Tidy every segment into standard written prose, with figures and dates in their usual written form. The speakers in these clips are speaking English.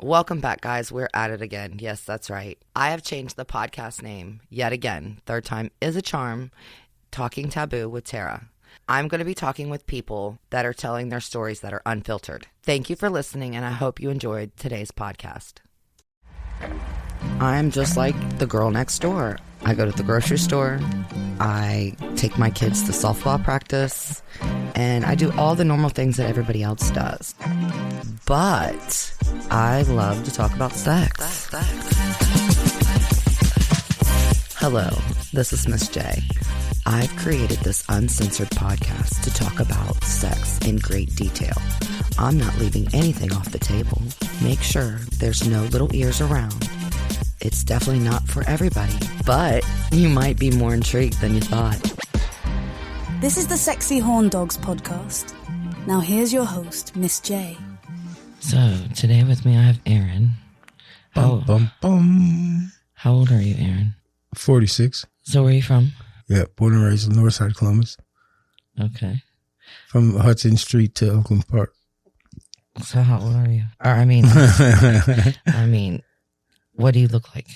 Welcome back, guys. We're at it again. Yes, that's right. I have changed the podcast name yet again. Third time is a charm. Talking Taboo with Tara. I'm going to be talking with people that are telling their stories that are unfiltered. Thank you for listening, and I hope you enjoyed today's podcast. I'm just like the girl next door. I go to the grocery store, I take my kids to softball practice, and I do all the normal things that everybody else does. But I love to talk about sex. Hello, this is Miss J. I've created this uncensored podcast to talk about sex in great detail. I'm not leaving anything off the table. Make sure there's no little ears around. It's definitely not for everybody, but you might be more intrigued than you thought. This is the Sexy Horn Dogs podcast. Now here's your host, Miss J. So, today with me I have Aaron. How old are you, Aaron? 46. So, where are you from? Yeah, born and raised on the north side of Columbus. Okay. From Hudson Street to Oakland Park. So, how old are you? Or, I mean, what do you look like?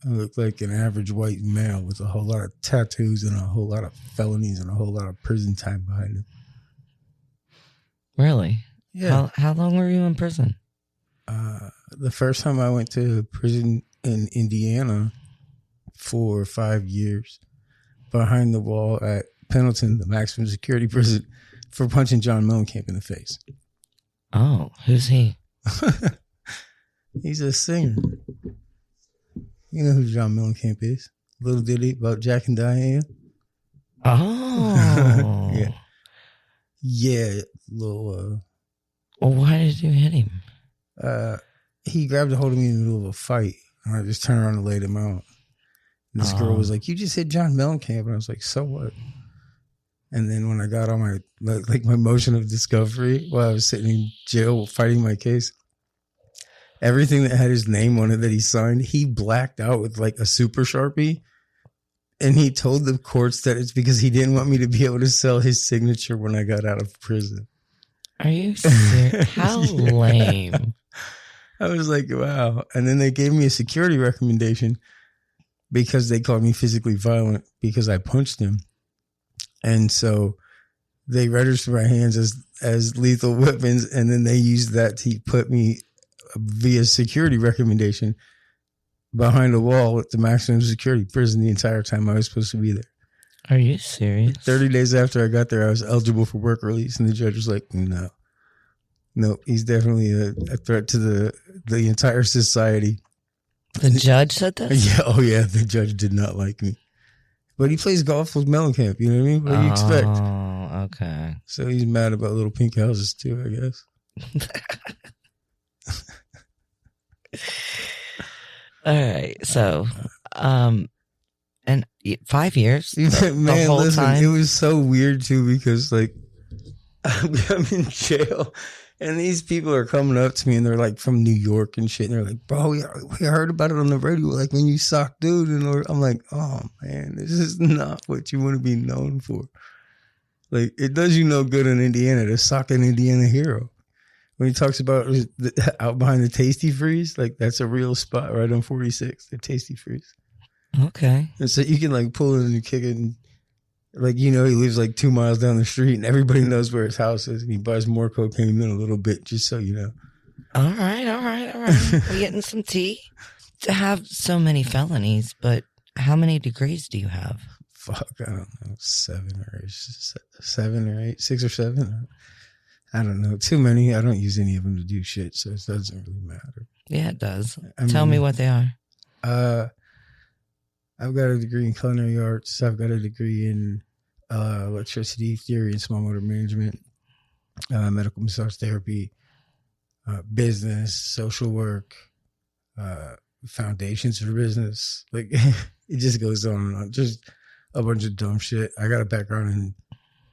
I look like an average white male with a whole lot of tattoos and a whole lot of felonies and a whole lot of prison time behind him. Really? Yeah. How long were you in prison? The first time I went to prison in Indiana for 5 years, behind the wall at Pendleton, the maximum security prison, for punching John Mellencamp in the face. Oh, who's he? He's a singer. You know who John Mellencamp is? Little ditty about Jack and Diane. Oh. Yeah. Yeah, little... Well, why did you hit him? He grabbed a hold of me in the middle of a fight, and I just turned around and laid him out. And this girl was like, "You just hit John Mellencamp," and I was like, "So what?" And then when I got on my motion of discovery while I was sitting in jail fighting my case, everything that had his name on it that he signed, he blacked out with like a super Sharpie. And he told the courts that it's because he didn't want me to be able to sell his signature when I got out of prison. Are you serious? How lame. I was like, wow. And then they gave me a security recommendation because they called me physically violent because I punched him. And so they registered my hands as lethal weapons. And then they used that to put me via security recommendation behind a wall at the maximum security prison the entire time I was supposed to be there. Are you serious? 30 days after I got there, I was eligible for work release, and the judge was like, no, he's definitely a threat to the entire society. The judge said that? Yeah, the judge did not like me. But he plays golf with Mellencamp, you know what I mean? What do you expect? Oh, okay. So he's mad about little pink houses too, I guess. All right, so, and 5 years, Man, the whole listen, time? it was so weird too because like I'm in jail and these people are coming up to me and they're like from New York and shit and they're like, "Bro, we heard about it on the radio, like when you sock dude," and I'm like, "Oh man, this is not what you want to be known for." Like, it does you no good in Indiana to sock an Indiana hero. When he talks about out behind the Tasty Freeze, like that's a real spot right on 46, the Tasty Freeze. Okay. And so you can like pull in and kick it and like, he lives like 2 miles down the street and everybody knows where his house is and he buys more cocaine in a little bit, just so you know. All right. We're getting some tea. To have so many felonies, but how many degrees do you have? Fuck, I don't know, 7 or 8, 6 or 7. I don't know. Too many. I don't use any of them to do shit, so it doesn't really matter. Yeah, it does. I Tell mean, me what they are. I've got a degree in culinary arts. I've got a degree in electricity theory and small motor management, medical massage therapy, business, social work, foundations for business. Like, it just goes on and on. Just a bunch of dumb shit. I got a background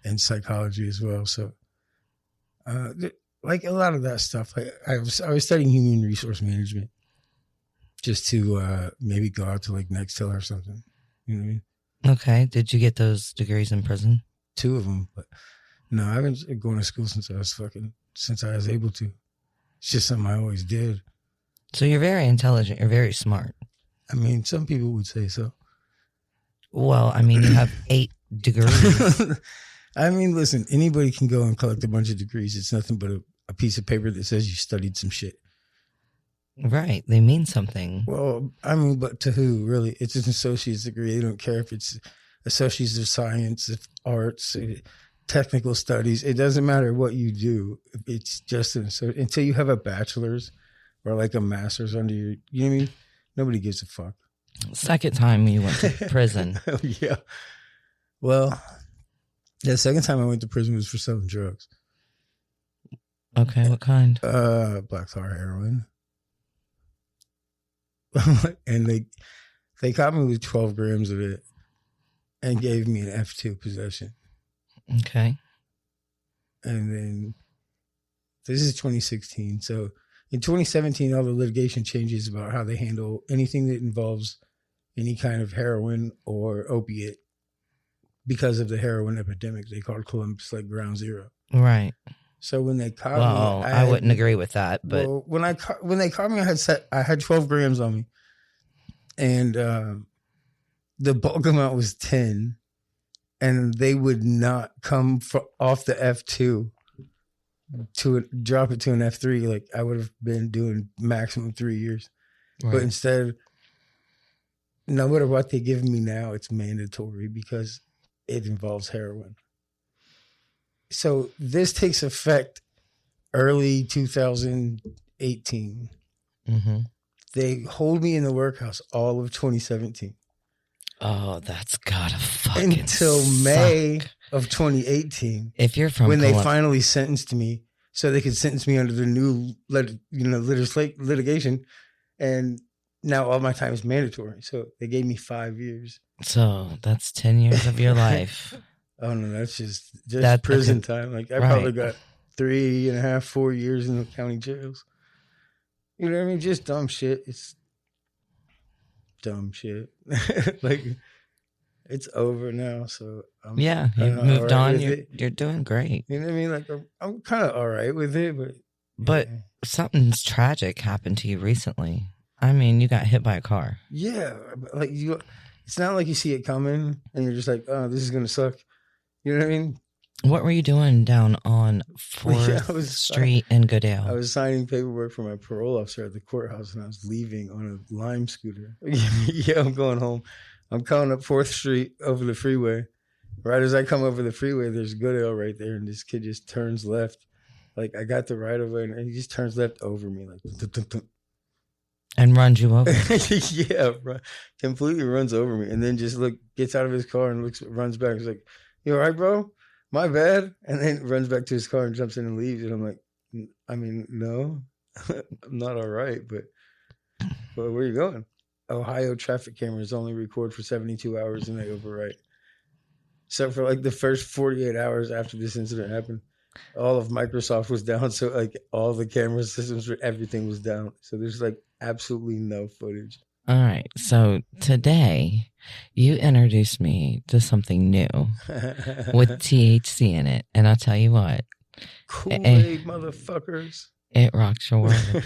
in psychology as well, so. Like a lot of that stuff. Like I was studying human resource management just to maybe go out to like Nextel or something. You know what I mean? Okay. Did you get those degrees in prison? 2 of them, but no, I've been going to school since I was able to. It's just something I always did. So you're very intelligent. You're very smart. I mean, some people would say so. Well, I mean, you have 8 degrees. I mean, listen, anybody can go and collect a bunch of degrees. It's nothing but a piece of paper that says you studied some shit. Right. They mean something. Well, I mean, but to who, really? It's an associate's degree. They don't care if it's associates of science, of arts, technical studies. It doesn't matter what you do. It's just an associate. Until you have a bachelor's or like a master's under your, you know what I mean? Nobody gives a fuck. Second time you went to prison. Yeah. Well, the second time I went to prison was for selling drugs. Okay, what kind? Black tar heroin. And they caught me with 12 grams of it and gave me an F2 possession. Okay. And then this is 2016. So in 2017, all the litigation changes about how they handle anything that involves any kind of heroin or opiate because of the heroin epidemic. They called Columbus like ground zero. Right. So when they caught me, I wouldn't agree with that. But when they caught me, I had 12 grams on me, and the bulk amount was 10, and they would not come off the F2 to drop it to an F3. Like I would have been doing maximum 3 years, right. But instead, no matter what they give me now, it's mandatory because it involves heroin. So this takes effect early 2018. Mm-hmm. They hold me in the workhouse all of 2017. Oh, that's gotta fucking until suck. May of 2018. If you're from when they finally sentenced me, so they could sentence me under the new litigation, and now all my time is mandatory. So they gave me 5 years. So that's 10 years of your life. Oh no, that's just prison time. Like I probably got 3.5, 4 years in the county jails. You know what I mean? Just dumb shit. It's dumb shit. Like it's over now. So you moved on. You're doing great. You know what I mean? Like I'm kind of all right with it, but something's tragic happened to you recently. I mean, you got hit by a car. Yeah, like it's not like you see it coming and you're just like, oh, this is gonna suck. You know what I mean? What were you doing down on 4th Street in Goodale? I was signing paperwork for my parole officer at the courthouse, and I was leaving on a Lime scooter. Yeah, I'm going home. I'm coming up 4th Street over the freeway. Right as I come over the freeway, there's Goodale right there, and this kid just turns left. Like, I got the right of way, and he just turns left over me. Like, and runs you over. Yeah, completely runs over me, and then just gets out of his car and runs back. He's like, "You all right, bro? My bad." And then runs back to his car and jumps in and leaves. And I'm like, I mean, no, I'm not all right, but where are you going? Ohio traffic cameras only record for 72 hours and they overwrite. So for like the first 48 hours after this incident happened, all of Microsoft was down. So like all the camera systems, everything was down. So there's like absolutely no footage. All right. So today you introduced me to something new with THC in it. And I'll tell you what. Kool-Aid, motherfuckers. It rocks your world.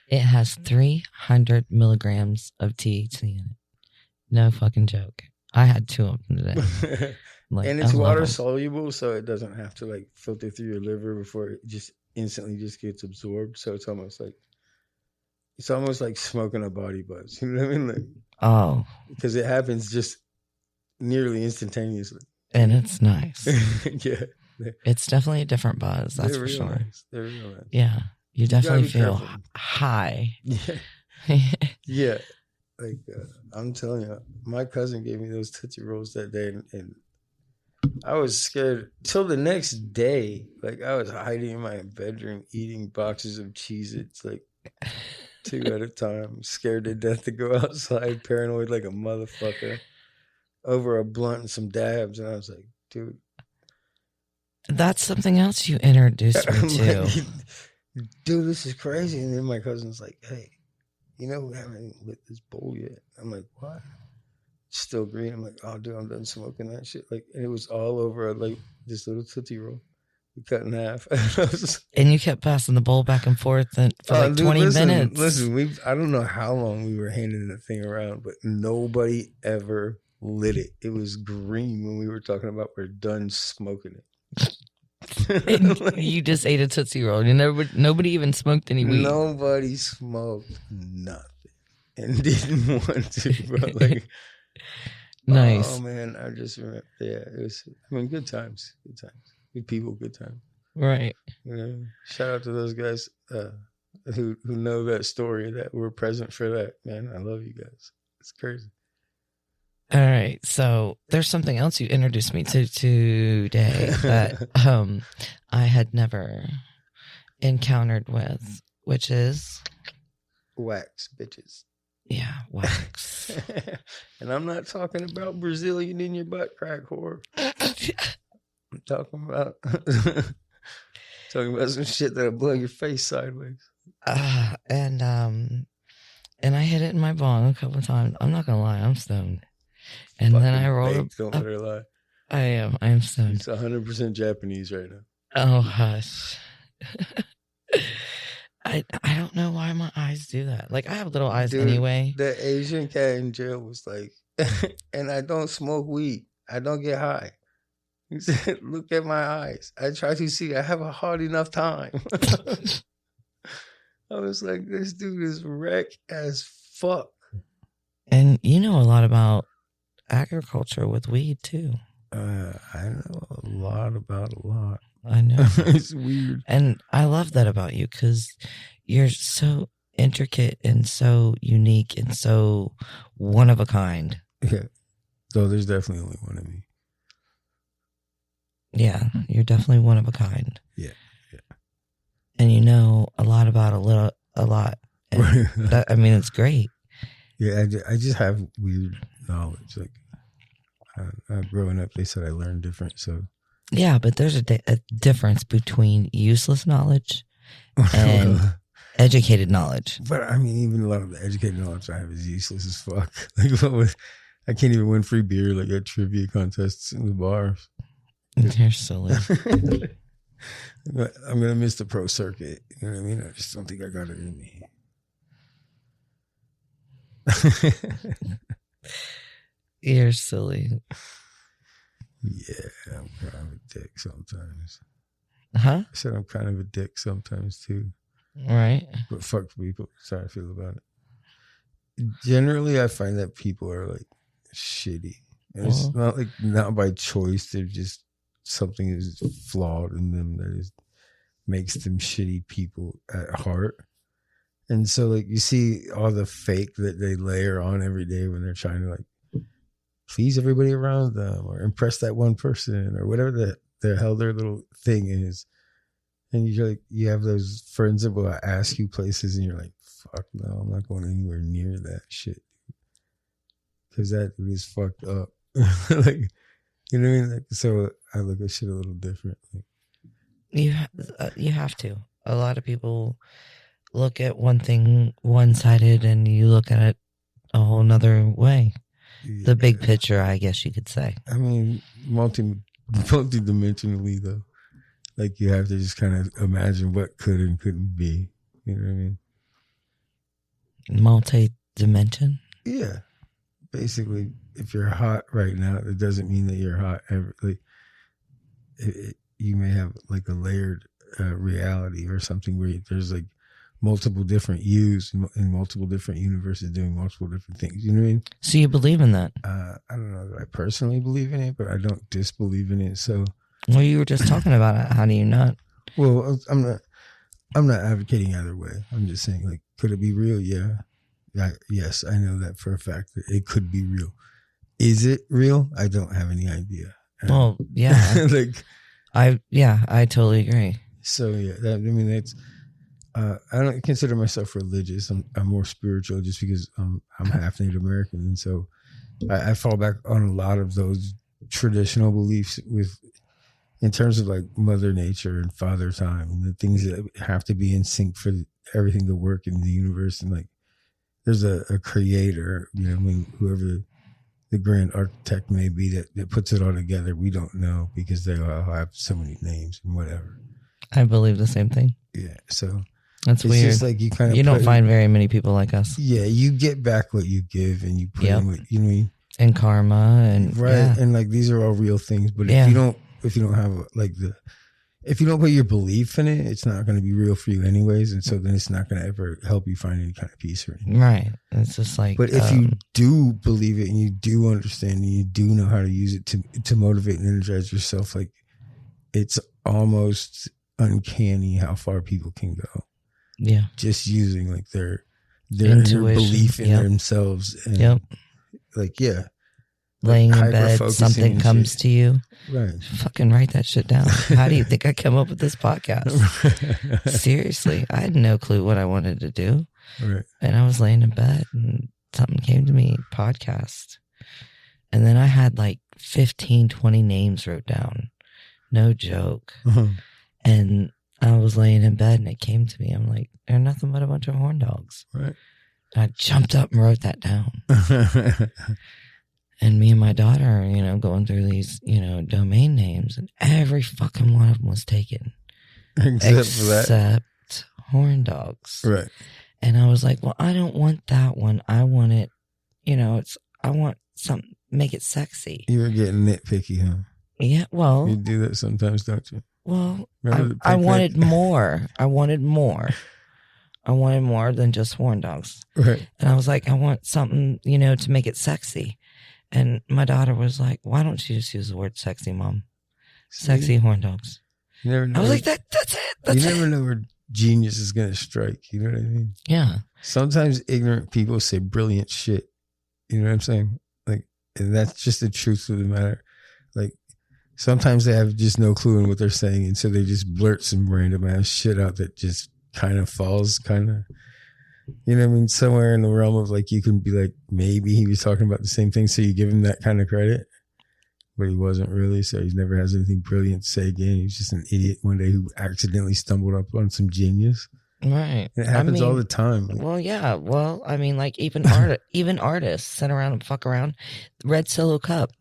It has 300 milligrams of THC in it. No fucking joke. I had 2 of them today. And it's water soluble, so it doesn't have to like filter through your liver before it just instantly just gets absorbed. So it's almost like smoking a body buzz. You know what I mean? Like, because it happens just nearly instantaneously. And it's nice. Yeah. It's definitely a different buzz, that's for sure. Nice. They're real nice. Yeah. You definitely feel high. Yeah. Yeah. Like, I'm telling you, my cousin gave me those Tootsie Rolls that day, and I was scared till the next day. Like, I was hiding in my bedroom, eating boxes of Cheez-Its, like 2 at a time, scared to death to go outside, paranoid like a motherfucker, over a blunt and some dabs. And I was like, dude. That's something else you introduced me to. Like, dude, this is crazy. And then my cousin's like, hey, you know, we haven't lit this bowl yet. I'm like, what? It's still green. I'm like, oh, dude, I'm done smoking that shit. Like, and it was all over like this little Tootsie Roll. We cut in half. And you kept passing the bowl back and forth for 20 minutes. Listen, I don't know how long we were handing the thing around, but nobody ever lit it. It was green when we were talking about we're done smoking it. And you just ate a Tootsie Roll. Nobody even smoked any weed. Nobody smoked nothing and didn't want to, bro. Like, nice. Oh man, I just remember. Yeah, it was. I mean, good times. Good people, good times. Right. Shout out to those guys who know that story, that were present for that. Man, I love you guys. It's crazy. All right. So there's something else you introduced me to today that I had never encountered with, which is wax, bitches. Yeah, wax. And I'm not talking about Brazilian in your butt crack whore. I'm talking about some shit that'll blow your face sideways. And I hit it in my bong a couple of times. I'm not gonna lie, I'm stoned. And fucking then I rolled up. Don't let her lie. I am stoned. It's 100% Japanese right now. Oh hush. I don't know why my eyes do that. Like, I have little eyes. Dude, anyway. The Asian cat in jail was like, and I don't smoke weed. I don't get high. He said, look at my eyes. I try to see. I have a hard enough time. I was like, this dude is wreck as fuck. And you know a lot about agriculture with weed, too. I know a lot about a lot. I know. It's weird. And I love that about you, because you're so intricate and so unique and so one of a kind. Yeah. So there's definitely only one of me. Yeah, you're definitely one of a kind. Yeah. And you know a lot about a lot. And that, I mean, it's great. Yeah, I just have weird knowledge. Like, growing up, they said I learned different, so. Yeah, but there's a difference between useless knowledge and educated knowledge. But I mean, even a lot of the educated knowledge I have is useless as fuck. Like, I can't even win free beer like at trivia contests in the bars. You're silly. I'm gonna miss the pro circuit. You know what I mean? I just don't think I got it in me. You're silly. Yeah, I'm kind of a dick sometimes. Huh? I said I'm kind of a dick sometimes too. Right. But fuck people. That's how I feel about it. Generally, I find that people are like shitty. And it's not like, not by choice. They're just, something is flawed in them that makes them shitty people at heart. And so, like, you see all the fake that they layer on every day when they're trying to, like, please everybody around them or impress that one person or whatever the hell their little thing is. And you're like, you have those friends that will ask you places and you're like, fuck no, I'm not going anywhere near that shit. Because that is fucked up. Like, you know what I mean? Like, so I look at shit a little differently. You have to. A lot of people look at one thing one-sided and you look at it a whole nother way. Yeah. The big picture, I guess you could say. I mean, multi-dimensionally, though. Like, you have to just kind of imagine what could and couldn't be. You know what I mean? Multi-dimension? Yeah. Basically, if you're hot right now, it doesn't mean that you're hot ever. Like, you may have, like, a layered reality or something where there's, like, multiple different yous in multiple different universes doing multiple different things. You know what I mean? So you believe in that? I don't know that I personally believe in it, but I don't disbelieve in it. So, well, you were just talking about it. How do you not? Well, I'm not advocating either way. I'm just saying, like, could it be real? Yeah. Yes, I know that for a fact that it could be real. Is it real? I don't have any idea. Well, yeah. Like, I totally agree. So yeah, that's. I don't consider myself religious. I'm more spiritual just because I'm half Native American, and so I fall back on a lot of those traditional beliefs in terms of, like, Mother Nature and Father Time and the things that have to be in sync for everything to work in the universe. And, like, there's a creator, you know, I mean, whoever the grand architect may be that puts it all together. We don't know because they all have so many names and whatever. I believe the same thing. Yeah, so that's it's weird. just like you don't find very many people like us. Yeah, you get back what you give, and you put in what you know what I mean? And karma and right, and like these are all real things. But if you don't have if you don't put your belief in it, it's not going to be real for you anyways, and so then it's not going to ever help you find any kind of peace or anything. Right. It's just like. But if you do believe it and you do understand and you do know how to use it to motivate and energize yourself, like it's almost uncanny how far people can go. Yeah. Just using like their inner belief in themselves. And like, laying in bed, something comes to you. Right. Fucking write that shit down. How do you think I come up with this podcast? Seriously. I had no clue what I wanted to do. Right. And I was laying in bed and something came to me, podcast. And then I had like 15, 20 names wrote down. No joke. Uh-huh. And I was laying in bed and it came to me. I'm like, they're nothing but a bunch of horn dogs. Right. And I jumped up and wrote that down. And me and my daughter are, going through these, domain names, and every fucking one of them was taken. Except horn dogs. Right. And I was like, well, I don't want that one. I want it, I want something, make it sexy. You were getting nitpicky, huh? Yeah, well. You do that sometimes, don't you? Well, I wanted more. I wanted more. I wanted more than just horn dogs. Right. And I was like, I want something, to make it sexy. And my daughter was like, why don't you just use the word sexy, Mom? Sexy horn dogs. You never know. I was like, that's it. You never know where genius is going to strike. You know what I mean? Yeah. Sometimes ignorant people say brilliant shit. You know what I'm saying? Like, and that's just the truth of the matter. Like, sometimes they have just no clue in what they're saying. And so they just blurt some random ass shit out that just kind of falls you know what I mean? Somewhere in the realm of like, you can be like, maybe he was talking about the same thing. So you give him that kind of credit, but he wasn't really. So he never has anything brilliant to say again. He's just an idiot one day who accidentally stumbled up on some genius. Right. And it happens all the time. Like, well, yeah. Well, I mean, like even artists sit around and fuck around. Red Solo Cup.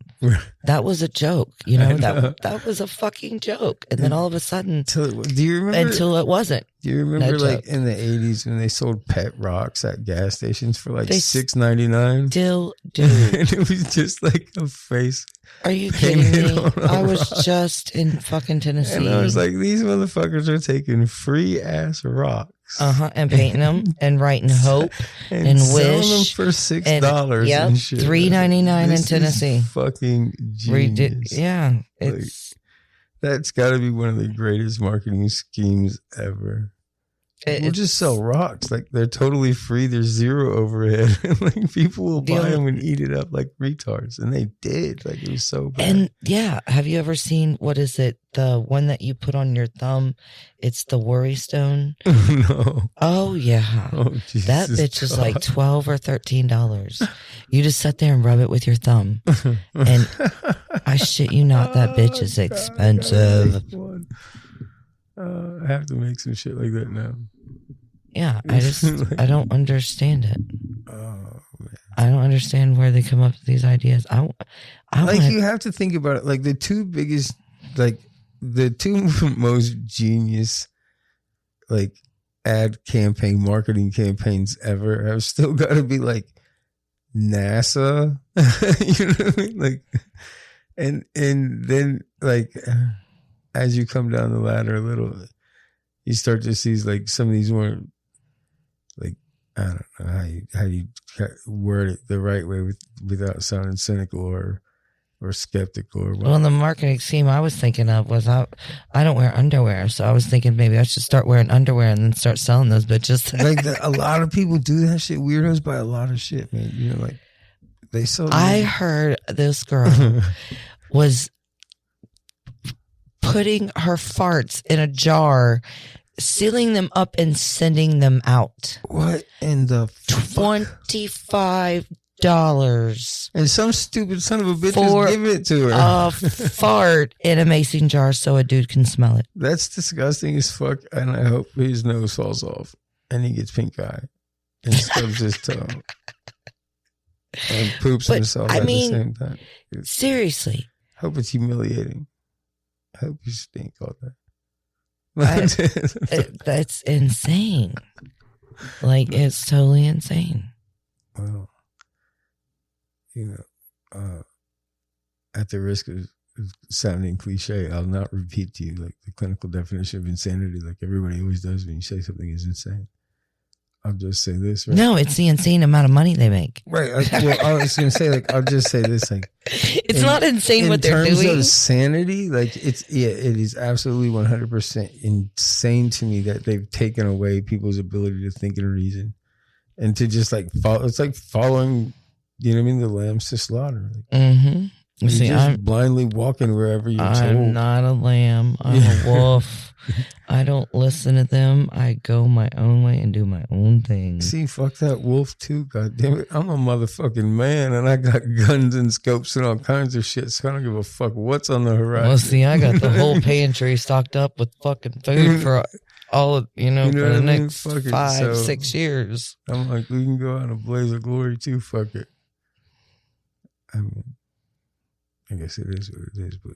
That was a joke, that was a fucking joke. And then all of a sudden, do you remember? Until it wasn't. Do you remember like in the 80s when they sold pet rocks at gas stations for like $6.99? Still do. And it was just like a face. Are you kidding me? I was just in fucking Tennessee. And I was like, these motherfuckers are taking free ass rocks. And painting them and writing hope and wish them for $6 and shit. $3.99 in Tennessee. Fucking genius. It's that's got to be one of the greatest marketing schemes ever. We'll just sell rocks. Like, they're totally free. There's zero overhead. Like, people will buy them and eat it up like retards. And they did. Like, it was so bad. And have you ever seen, what is it? The one that you put on your thumb? It's the worry stone. No. Oh, yeah. Oh, that bitch is like $12 or $13. You just sit there and rub it with your thumb. And I shit you not, that bitch is expensive. I have to make some shit like that now. Yeah, I don't understand it. Oh, man. I don't understand where they come up with these ideas. You have to think about it. Like, the two biggest, like, the two most genius, like, marketing campaigns ever have still got to be like NASA. You know what I mean? Like, and then like, as you come down the ladder a little, you start to see like some of these more, like, I don't know how you word it the right way without sounding cynical or skeptical or what. Well, the marketing scheme I was thinking of was I don't wear underwear, so I was thinking maybe I should start wearing underwear and then start selling those bitches. Like a lot of people do that shit. Weirdos buy a lot of shit, man. You know, like they sell. I heard this girl was putting her farts in a jar, sealing them up and sending them out. What in the $25. And some stupid son of a bitch just give it to her. A fart in a mason jar so a dude can smell it. That's disgusting as fuck. And I hope his nose falls off and he gets pink eye and stubs his toe. and poops himself at the same time. Seriously. Hope it's humiliating. I hope you stink all that. That's insane. Like, it's totally insane. Well, at the risk of sounding cliche, I'll not repeat to you like the clinical definition of insanity, like everybody always does when you say something is insane. I'll just say this. Right? No, it's the insane amount of money they make. Right. I was going to say, like, I'll just say this, like, it's not insane what they're doing. In terms of sanity, like, it is absolutely 100% insane to me that they've taken away people's ability to think and reason, and to just like follow. It's like following, you know what I mean, the lambs to slaughter. Like, mm-hmm. You're just blindly walking wherever you're told. I'm not a lamb. I'm a wolf. I don't listen to them. I go my own way and do my own thing. See, fuck that wolf too. God damn it. I'm a motherfucking man and I got guns and scopes and all kinds of shit. So I don't give a fuck what's on the horizon. Well, see, I got the whole pantry stocked up with fucking food for all of, for the next 5-6 years. I'm like, we can go out in a blaze of glory too. Fuck it. I mean, I guess it is what it is, but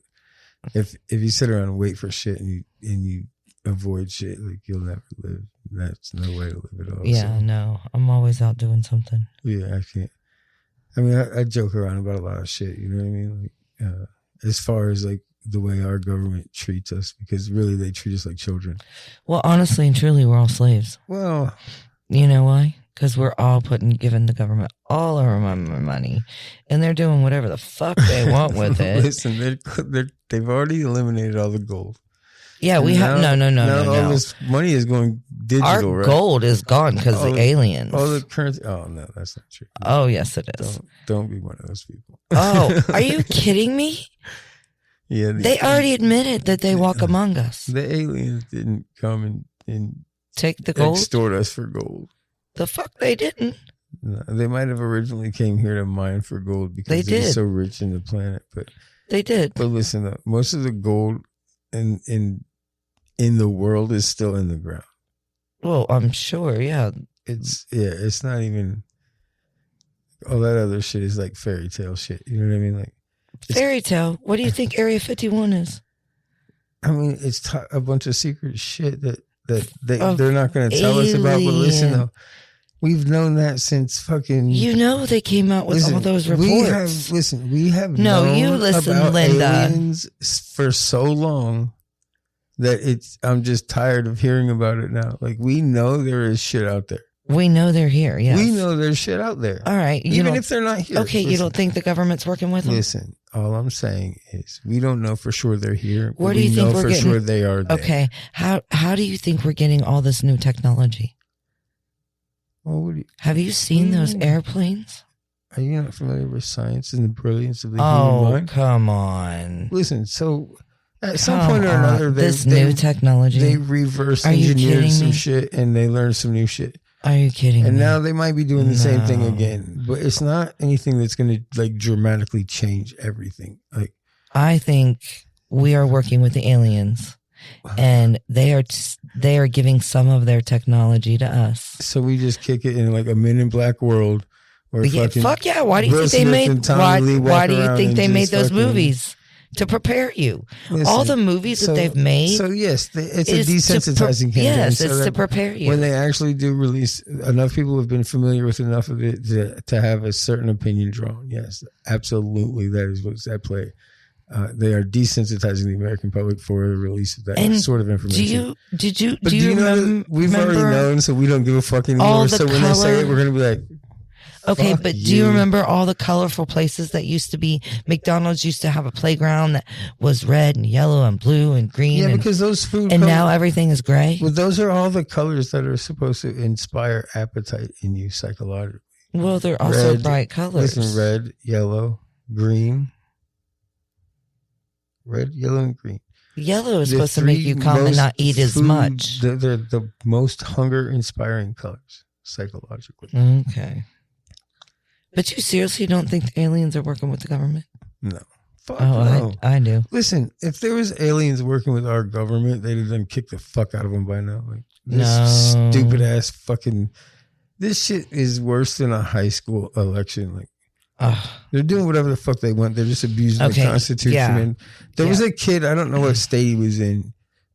if you sit around and wait for shit and you avoid shit, like, you'll never live. That's no way to live at all. Yeah, so. No, I'm always out doing something. Yeah, I can't. I mean, I joke around about a lot of shit. You know what I mean? Like, as far as like the way our government treats us, because really they treat us like children. Well, honestly and truly, we're all slaves. Well, you know why? Because we're all giving the government all our money, and they're doing whatever the fuck they want with it. Listen, they've already eliminated all the gold. Yeah, and we have no. All this money is going digital. Our gold is gone because of the aliens. All the currency. Oh no, that's not true. Oh yes, it is. Don't be one of those people. Oh, are you kidding me? Yeah, they already admitted that they walk among us. The aliens didn't come and take the gold, extort us for gold. The fuck they didn't. No, they might have originally came here to mine for gold because they're so rich in the planet, but they did. But listen, though, most of the gold in the world is still in the ground. Well, I'm sure, yeah. It's not even all that other shit is like fairy tale shit. You know what I mean? Like fairy tale. What do you think Area 51 is? I mean, it's a bunch of secret shit that they're not going to tell us about. But listen, though, we've known that since fucking. They came out with all those reports. We have known about Linda. Aliens for so long that I'm just tired of hearing about it now. Like, we know there is shit out there. We know they're here. Yes. We know there's shit out there. All right. Even if they're not here. Okay. You don't think the government's working with them? Listen, all I'm saying is we don't know for sure they're here. Where do you think we're getting? Sure they are there. Okay. How do you think we're getting all this new technology? Well, have you seen those airplanes? Are you not familiar with science and the brilliance of the human mind? Oh, come on. Listen, so at some point or another, new technology. They reverse engineered some shit and they learned some new shit. Are you kidding me? And now they might be doing the same thing again, but it's not anything that's going to like dramatically change everything. Like, I think we are working with the aliens, and they are giving some of their technology to us. So we just kick it in like a Men in Black world. Where fuck yeah! Why do you think they made? Why do you think they made those movies? To prepare you. Listen, all the movies that they've made. So yes, it's a desensitizing campaign. Yes, it's to prepare you. When they actually do release, enough people have been familiar with enough of it to have a certain opinion drawn. Yes, absolutely. That is what's at play. They are desensitizing the American public for the release of that sort of information. Do you remember? We've already known, so we don't give a fuck anymore. So when they say it, we're going to be like, okay, but do you remember all the colorful places that used to be? McDonald's used to have a playground that was red and yellow and blue and green. Yeah, because those food and now everything is gray. Well, those are all the colors that are supposed to inspire appetite in you psychologically. Well, they're also bright colors. Listen, red, yellow, green. Red, yellow, and green. Yellow is supposed to make you calm and not eat as much. They're the most hunger-inspiring colors psychologically. Okay. But you seriously don't think the aliens are working with the government? No. Fuck no. I do. Listen, if there was aliens working with our government, they'd have done kicked the fuck out of them by now. Like, this stupid ass fucking... This shit is worse than a high school election. Like, They're doing whatever the fuck they want. They're just abusing the Constitution. Yeah. And there was a kid, I don't know what state he was in,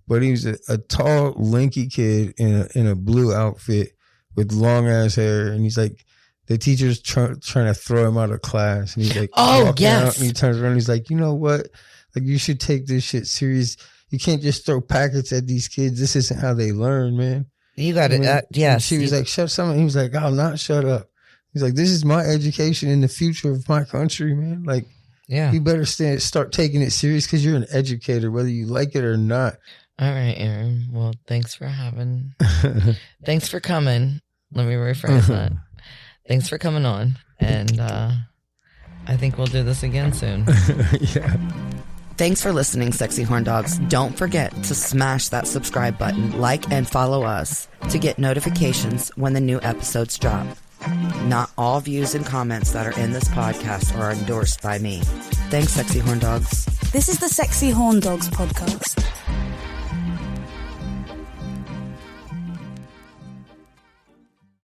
but he was a tall, lanky kid in a blue outfit with long ass hair, and he's like, the teacher's trying to throw him out of class, and he's like, walking out, and he turns around, and he's like, you know what? Like, you should take this shit serious. You can't just throw packets at these kids. This isn't how they learn, man. You got it. Yes. She was like, shut something. He was like, I'll not shut up. He's like, this is my education in the future of my country, man. Like, you better start taking it serious because you're an educator, whether you like it or not. All right, Aaron. Well, thanks for thanks for coming. Let me rephrase that. Thanks for coming on. And I think we'll do this again soon. Yeah. Thanks for listening, Sexy Horn Dogs. Don't forget to smash that subscribe button, like and follow us to get notifications when the new episodes drop. Not all views and comments that are in this podcast are endorsed by me. Thanks, Sexy Horn Dogs. This is the Sexy Horn Dogs podcast.